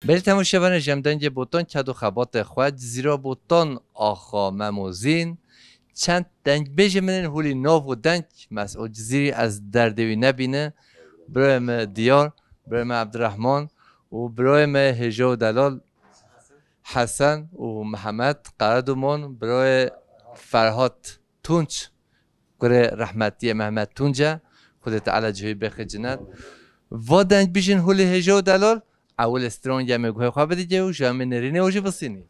بله تماشاگران جمدنج بوتان کدو خبات خواهد زیرا بوتان آخا مموزین چند دنگ بیجه منن هولی ناو و دنگ مسعود جزیری از دردوی نبینه برایم دیار برایم عبدالرحمن و برایم هجا و دلال حسن و محمد قردومان برای فرهاد تونج کره رحمتی محمد تونجه خودت علا جهی بخی جنت و دنگ بیجن هولی هجا و دلال اول استرون جمع گوه خواه بدیجه و جمع نرینه و جو بسینی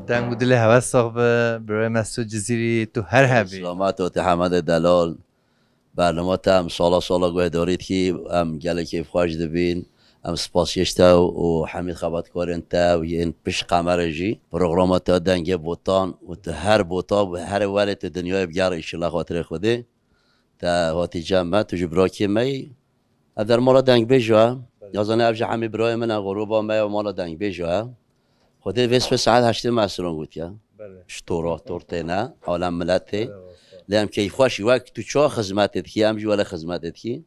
دنگ و دل هوا ساق برای مسعود جزیری تو هر هبی سلامت و حمد دلال برنامه هم سالا گوه دارید که هم گله که خوش دبین هم سپاسیش تا و حمید خبرکار انت و این پیش قمر جی پروگرام تا دنگ بوتان و تو هر بوتا و هر ولی تو دنیای بگر ایشالله خاطر خوده تا هاتی جمع تو جبرا که می در مالا دنگ بیجا یازانه افجا حمید برای من غروبا می و مالا دنگ بیجا خودت ویس به ساعت 8 مسرون بود یا شطورات تورتنا عالم ملته لام کی خوشی وقت تو چه خدمتت کی ام جو ولا خدمتت کی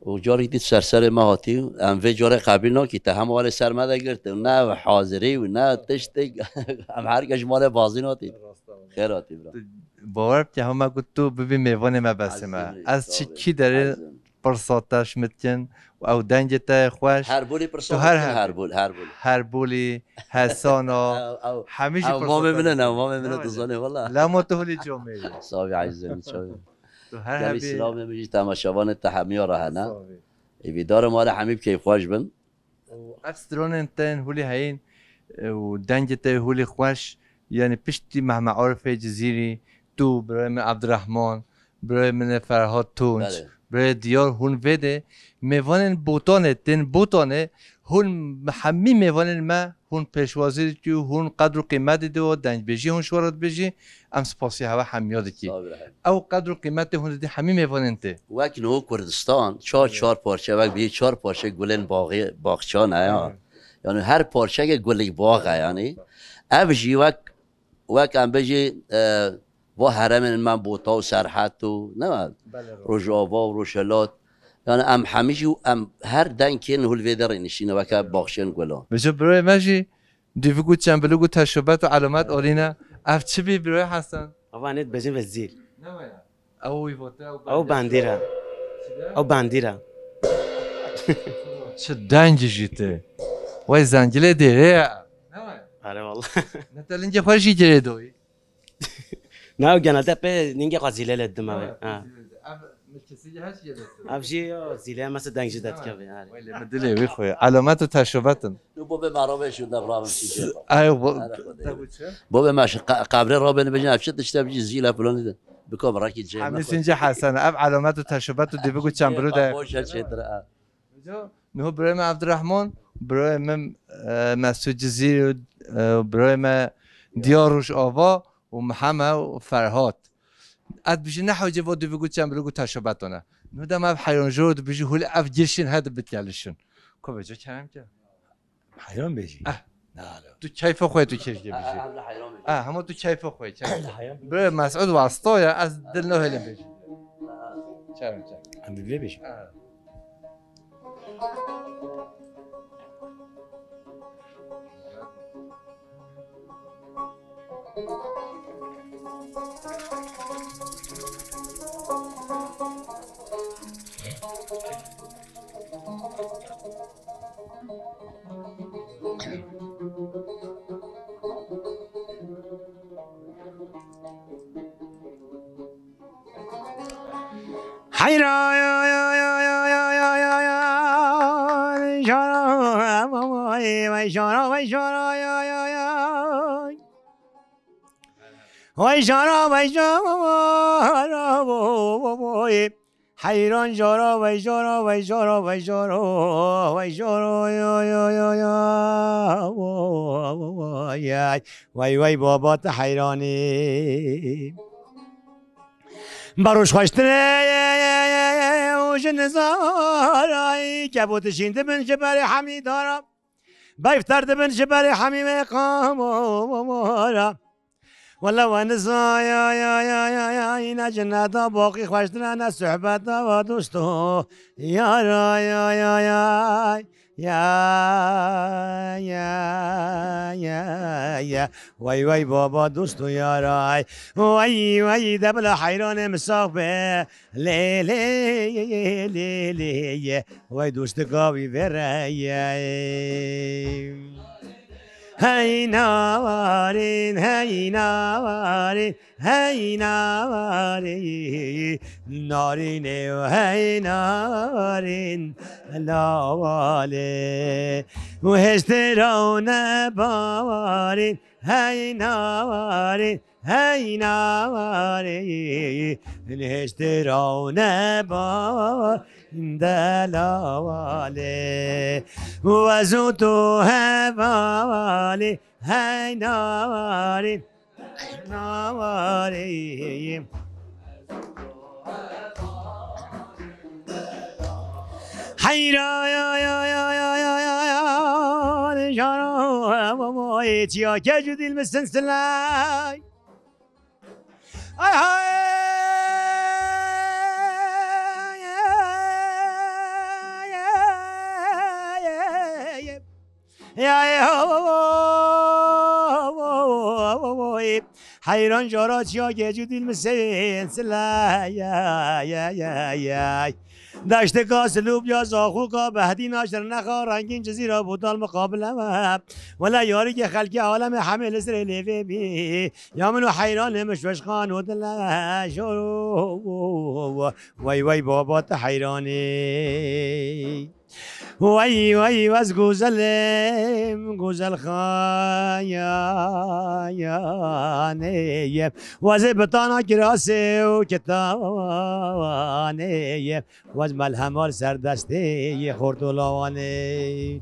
و جاری دید سرسر ما هاتی ام و جاری قبل نه کی ته هم ولی سر ما دگرت نه حاضری و نه تشتی ام هر کس مال بازی ناتی خیراتی برا باور که هم گفت تو ببین میوان ما بسمه از چی کی داره پرساتش متن و او دنج تا خوش هر بولی پرسات هر بولی حسانا همیشه ما میمونه تزانه والله لا ما تهلی جامعه صافي عزیزم چای تو هر یعنی هبی سلام نمیجی تماشاوان تحمیه راه نه ایدار مال حمید کیف خوش بن و افسترون انتن هولی هین و دنج تا هولی خوش یعنی پشتی مع معارف جزیری تو برای من عبدالرحمن برای من فرهاد تونج برای دیار هون وده میوان بوتانه هون همه میوان ما هون پیشوازی که هون قدر و قیمت ده و دنج بیجی هون شورت بیجی ام سپاسی هوا همیاد کی او قدر و قیمت هون ده همه میوان انته وقتی نو کردستان چهار پارچه وقت بی 4 پارچه گلن باغچان یا یعنی هر پارچه گلی باغه یعنی ابجی وقت ام بجی و حرم من بوتا و سرحت و نه رجاوا و روشلات یعنی ام همیشه ام هر دنکی نهول ویدر نشینه و که باخشن گلا بجا برای ماجی دیوگو چنبلوگو تشبت و علامت آرینا اف چی بی برای حسن اوانت بجن وزیر او ویوته او باندیرا چه دنجی جیته وای زنجله دیره آره والله نتال اینجا خوشی جره دوی نه گناته به نینگه قزیله لدم ابشي زيلة مثل دنج جدت كبي ولی مدلی وی خوی علامت و تشابهتون باب معرابه شو نبرام شيء ایو باب ماشي قابل رابن بجنا افشت تشتاب جي زيلا فلان ده بكم راكي جاي همیشه اینجا حسنه اب علامت و تشابهت و دی بگو چند برو ده باش هالشيء ترى نه برای من عبدالرحمن برای من مسعود جزیری و برای من دیاروش آوا و محمد و فرهاد اد بیشی نه حاجه و دی بگو چند برو تشابهتونه نه دم اب حیران جورد بیشی هول اف گیرشین هد بتگلشون کو بجا کرم که حیران بشی نه تو کیف خوی تو کیش بیشی همه تو کیف خوی برای مسعود واسطه از دل نه هلم بیشی چرم هم دیده بشی حیران جارا وای جارا وای جارا وای جارا وای جارا یا یا یا یا وای وای بابات حیرانی باروش خوشتره اوش نزارای کبوت شینده بن جبر حمی دارم بیفتر بن جبر حمی مقام والله ونسا یا یا یا یا یا اینا جناتا باقی خوشتره نه صحبت و دوستو یا را یا یا یا یا یا یا وای وای بابا دوستو یارای وای وای دبل حیران مساق به لی لی لی لی وای دوست قوی بره هی نوارین هی نوارین هی نوارین نارین و هی نوارین لاواله و هستران بارین هی نوارین هی نوارین هستران بارین دلاواله و زوتو هواله هی نوارین نوارین حیرا یا یا یا یا یا یا یا جارا مامای چیا که جدیل مسنسلای ای های حیران جارا چیا که جدیل مسنسلای یا یا یا یا داشت کاس لوب یا زاخو کا بهدی ناشر نخا رنگین جزیره بودال مقابله ولا یاری که خلقی عالم همه لسر لیوی بی یا منو حیران مشوش خان و دل شروع وای وای بابات حیرانی وای وای واز گوزل خایانه واز بطانا کراسه و کتانه واز ملهمال سردسته خورتولاوانه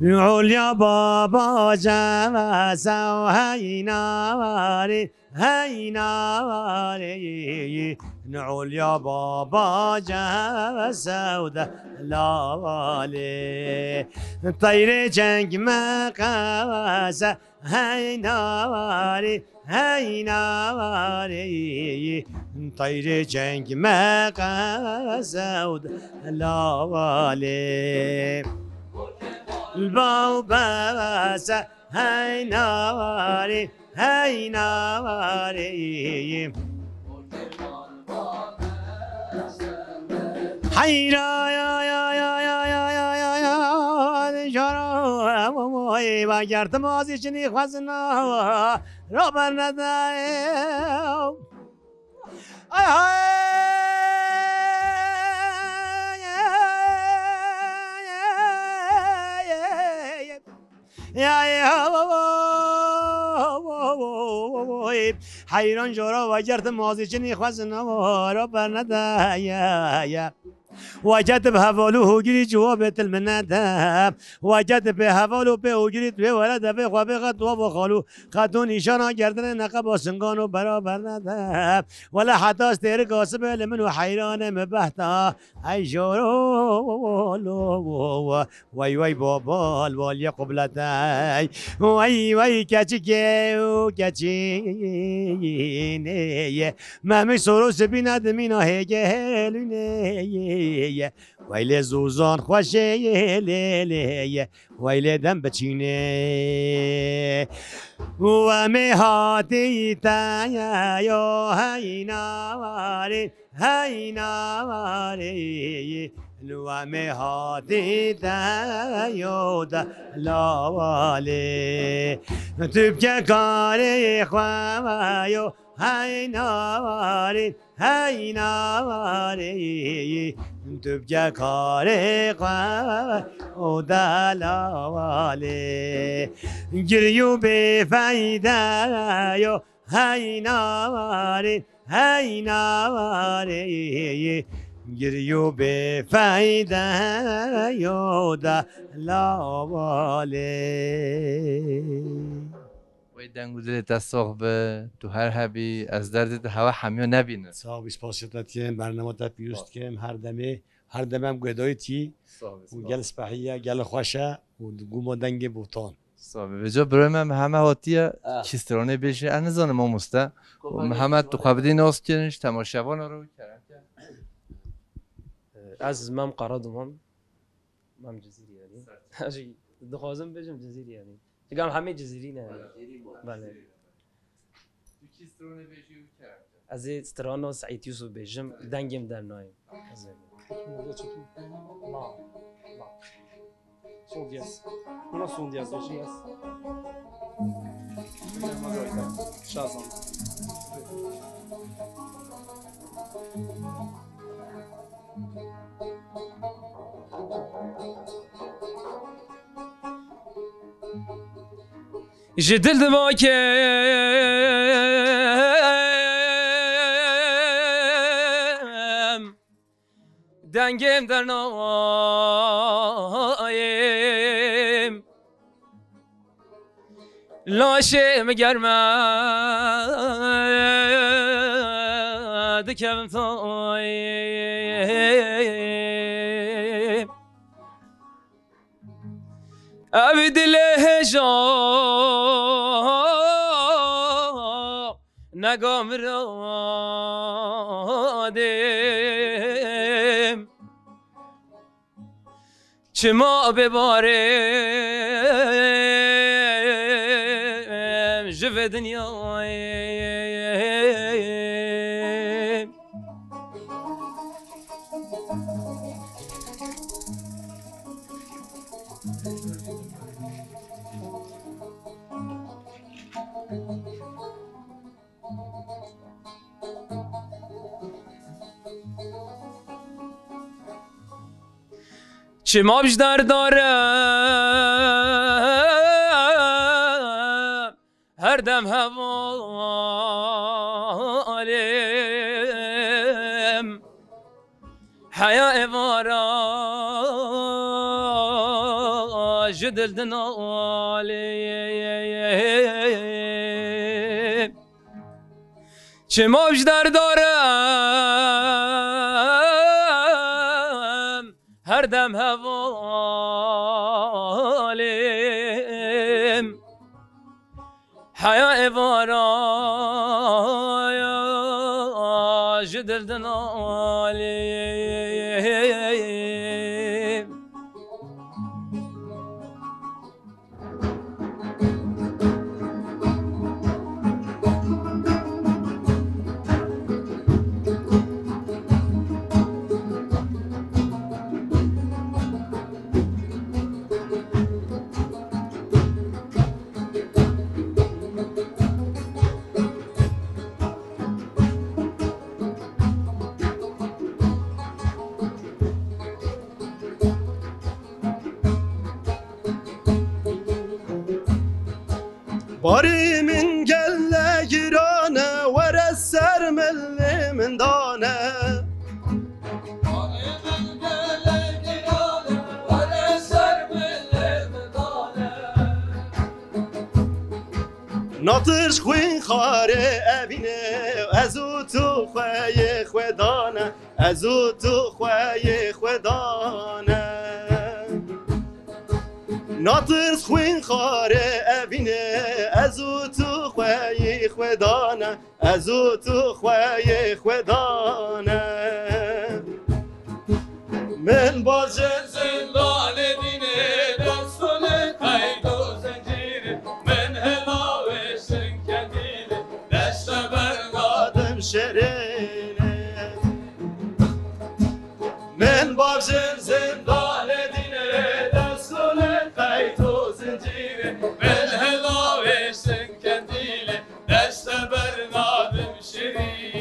علیا بابا جوازا هی نواری هی نواری علیا بابا جوازا لاله طیر جنگ مقاسه هی نواری هی نواری طیر جنگ مقاسه لاله الباو باسه هی نواری هی نواری حیرا یا یا یا یا یا یا یا یا جارا مامای و گرد مازی چنی خوزنا را بر ندایم ای های حیران جورا و گرد مازی چنی خوزن را برنده یا وجد به حوالو هوگیری جواب تل من ندم وجد به حوالو به هوگیری به ولد به خواب قد و خالو قدون ایشان گردن نقب سنگانو برابر ندم ولا حتی استیر قاسب لمنو حیران مبهتا ای جورو وای وای بابال والی قبلتای وای وای کچی نه مهمی سروس بیند مینا هگلونه ویل زوزان خوشه لیله ویل دم بچینه و مهاتی تایا یا هینواری و مهاتی تایا دلاوالی تبکه کاری خواه هینواری تبجا کاری قوی او دلاوالی گریو به فایده یو هینواری گریو به فایده یو دلاوالی وی دنگو دلت از صحبه تو هر حبی از دردت هوا همیو نبینه صاحب سپاسیت کم برنامه تا پیروست کم هر دمه هم گدای تی و گل سپاهیه گل خوشه و گوما دنگ بوتان صاحب به جا برای من همه هاتیه چیسترانه بشه انزان ما مسته همه تو خبری ناست کنش تماشاوان رو کردن از مم قرادم مم جزیری یعنی دخوازم بجم جزیری یعنی دیگه همه جزیری نه بله از استرانو سعید یوسف بجم دنگم در نایم Son 10. Una son 10 beijinhos. Shazam. جدل دماکم دنگم در نایم لاشم گرمه دکم تایم ابی دله جا نگام را دیم چه ما بباریم جوه دنیایم چه ما بیشتر دارم هر دم حوالیم حیا وارا جدل دنالیم چه ما بیشتر دارم هر دم حوالیم حیا وارا جدل دنالیم باری من گله گرانه ور از سر مل من دانه ناطرش خوین خاره ابینه ازو تو خواه خودانه ازو تو خواه خودانه ناطرش خوین خاره ابینه ازو تو خواه خودانه ازو تو خواه خودانه من باشه زندان دینه دستون قید و زنجیره من هلاوشن کندیله دشت برگادم شرینه من باشه زندان دینه دستون قید و زنجیره من هلاوشن کندیله دشت برگادم شرینه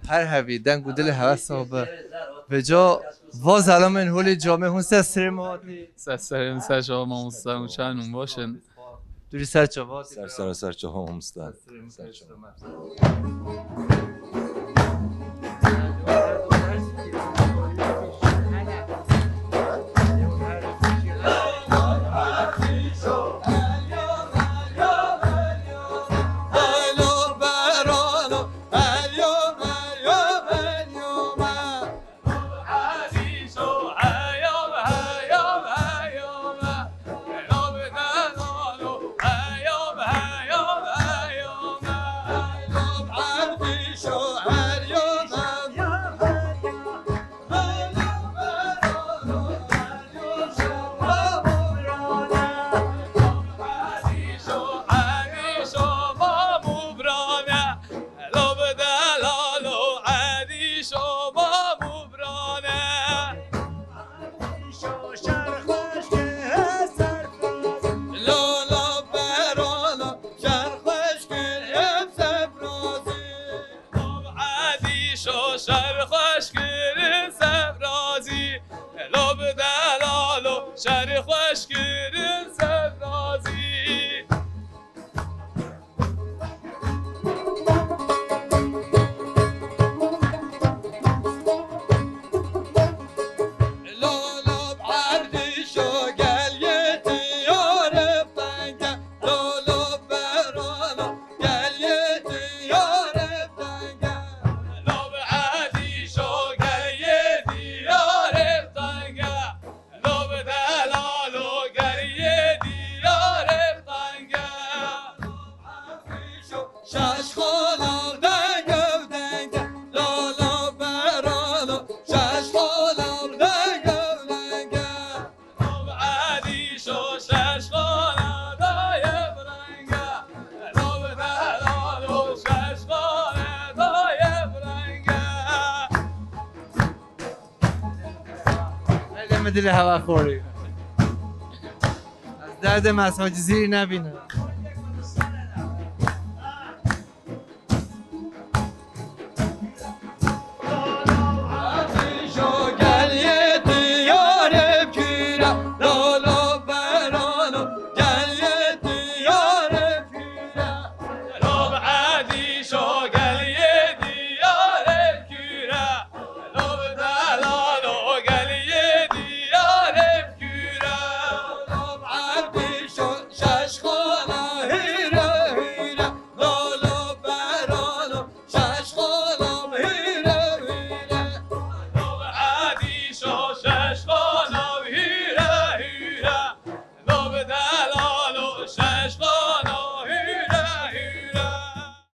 هر هوی دنگ و دل هوس صحبه به جا واز الان من هولی جامعه هون سر مواتی سرم سر شما ما مستم چند باشن دوری سر چواتی سر چه هم مستن Show. دل هوا خوری از درد مساج زیر نبینه